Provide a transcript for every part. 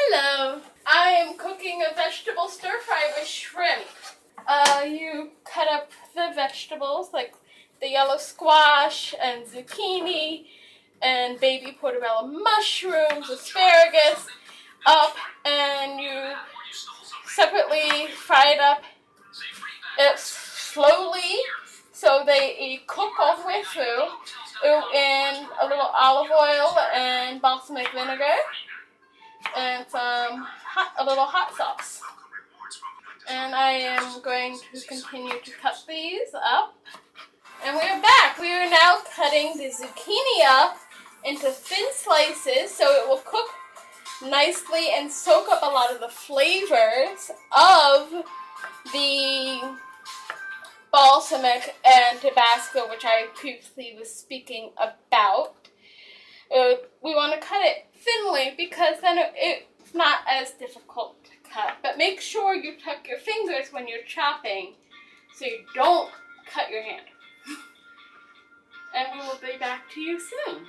Hello! I am cooking a vegetable stir fry with shrimp. You cut up the vegetables like the yellow squash and zucchini and baby portobello mushrooms, asparagus up, and you separately fry it up slowly so they cook all the way through in a little olive oil and balsamic vinegar and a little hot sauce. And I am going to continue to cut these up. And we are back. We are now cutting the zucchini up into thin slices so it will cook nicely and soak up a lot of the flavors of the balsamic and Tabasco, which I previously was speaking about. We want to cut it thinly because then it's not as difficult to cut. But make sure you tuck your fingers when you're chopping so you don't cut your hand. And we will be back to you soon.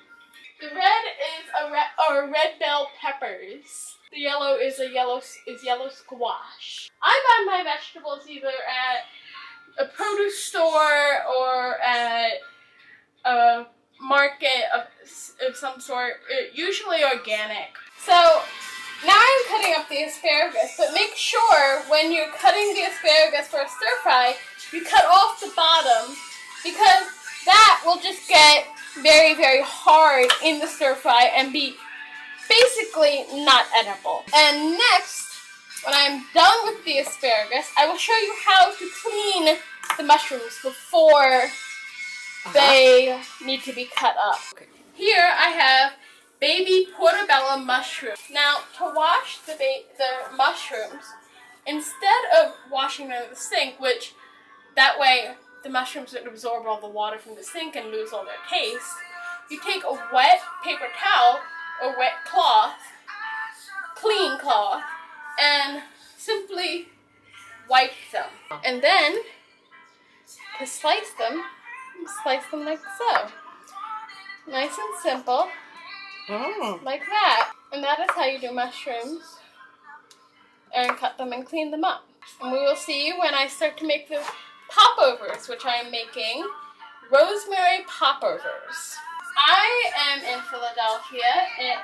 The red is red bell peppers. The yellow is yellow squash. I buy my vegetables either at a produce store or at a market of some sort, usually organic. So now I'm cutting up the asparagus, but make sure when you're cutting the asparagus for a stir fry, you cut off the bottom because that will just get very, very hard in the stir fry and be basically not edible. And next, when I'm done with the asparagus, I will show you how to clean the mushrooms before they need to be cut up. Okay. Here I have baby portobello mushrooms. Now, to wash the mushrooms, instead of washing them in the sink, which that way the mushrooms would absorb all the water from the sink and lose all their taste, you take a wet paper towel or wet cloth, clean cloth, and simply wipe them. And then, to slice them like so. Nice and simple. Oh. Like that. And that is how you do mushrooms. And cut them and clean them up. And we will see you when I start to make the popovers, which I am making rosemary popovers. I am in Philadelphia in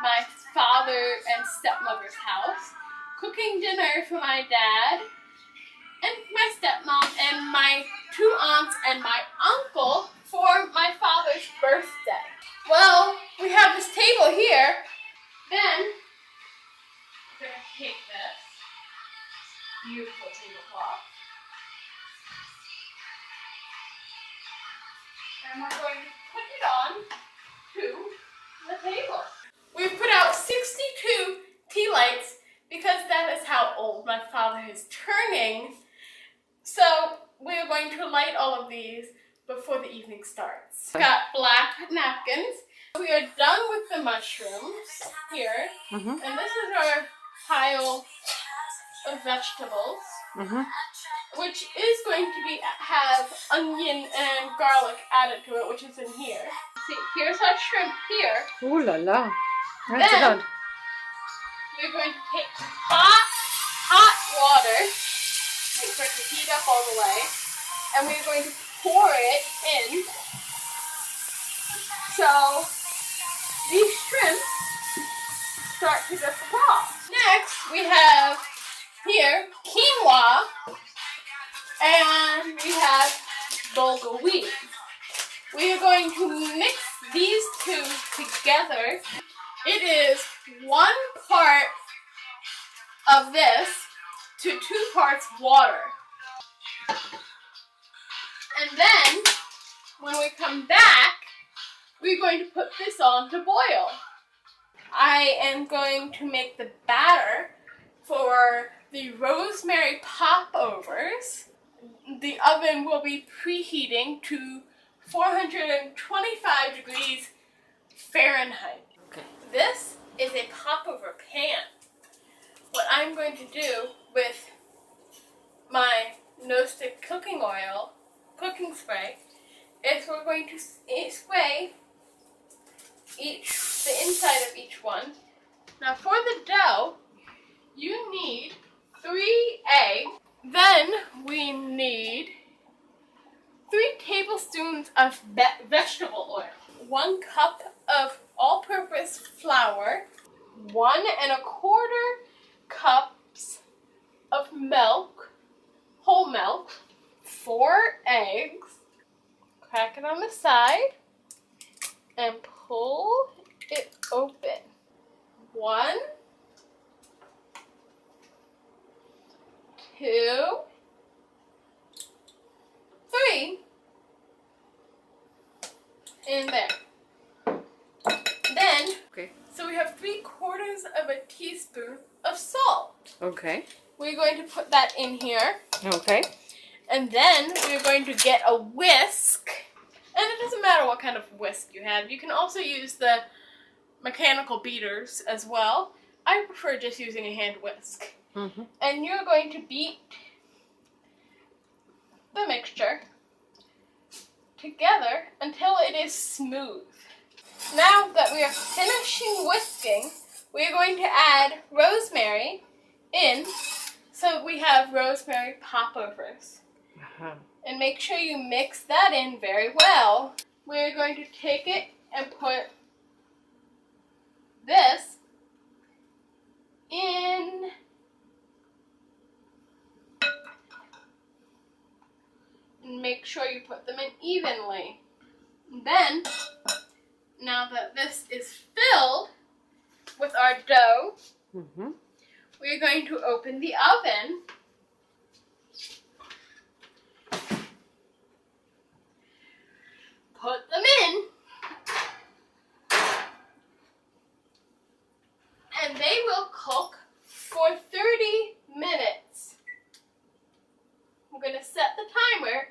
my father and stepmother's house, cooking dinner for my dad and my stepmom and my two aunts and my uncle for my father's birthday. Well, we have this table here. Then we're going to take this beautiful tablecloth and we're going to put it on to the table. We've put out 62 tea lights because that is how old my father is turning. So we're going to light all of these before the evening starts. We've got black napkins. We are done with the mushrooms here. And this is our pile of vegetables, which is going to have onion and garlic added to it, which is in here. See, here's our shrimp here. Ooh la la. That's Then good. we're going to take hot water, wait for it to heat up all the way, and we're going to pour it in. So these shrimp start to just pop. Next, we have here quinoa, and we have bulgur wheat. We are going to mix these two together. It is 1 part of this to 2 parts water. And then, when we come back, we're going to put this on to boil. I am going to make the batter for the rosemary popovers. The oven will be preheating to 425 degrees Fahrenheit. Okay. This is a popover pan. What I'm going to do with my no-stick cooking spray, is we're going to spray the inside of each one Now for the dough, you need 3 eggs. Then we need 3 tablespoons of vegetable oil, 1 cup of all-purpose flour, 1¼ cups of milk, whole milk, 4 eggs. Crack it on the side and pull it open. 1, 2, 3. In there. Then, Okay. so we have 3/4 of a teaspoon of salt. Okay. We're going to put that in here. Okay. And then we're going to get a whisk. And it doesn't matter what kind of whisk you have. You can also use the mechanical beaters as well. I prefer just using a hand whisk. Mm-hmm. And you're going to beat the mixture together until it is smooth. Now that we are finishing whisking, we are going to add rosemary in. So we have rosemary popovers. Uh-huh. And make sure you mix that in very well. We're going to take it and put this in. And make sure you put them in evenly. And then, now that this is filled with our dough, Mm-hmm. we're going to open the oven. Put them in. And they will cook for 30 minutes. I'm going to set the timer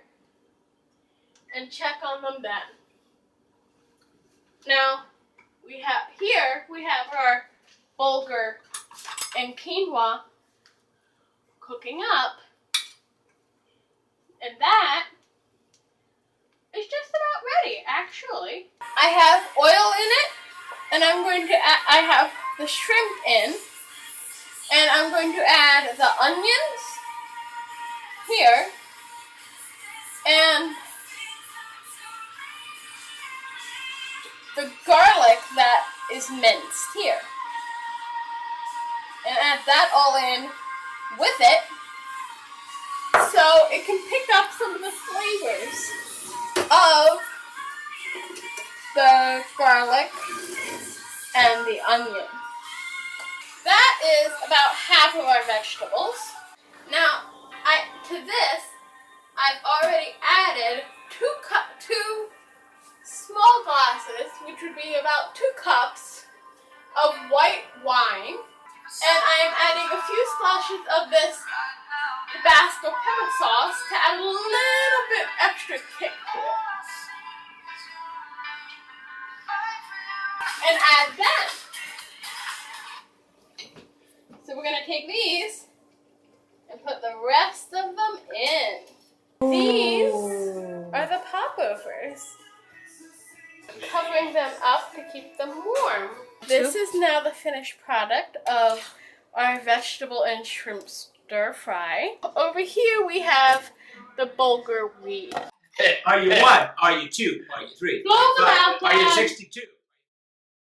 and check on them then. Now, we have our bulgur and quinoa cooking up. And that is just about ready, actually. I have oil in it, and I'm going to add, I have the shrimp in, and I'm going to add the onions here, and the garlic that is minced here. And add that all in with it, so it can pick up some of the flavors of the garlic and the onion. That is about half of our vegetables. Now, to this, I've already added 2 small glasses, which would be about 2 cups of white wine. And I am adding a few splashes of this Tabasco pepper sauce to add a little bit extra kick to it. And add that. So we're going to take these and put the rest of them in. These are the popovers. Covering them up to keep them warm. This is now the finished product of our vegetable and shrimp stir fry. Over here we have the bulgur wheat. Are you 1? Are you 2? Are you 3? Blow them out, Are you Dad. 62?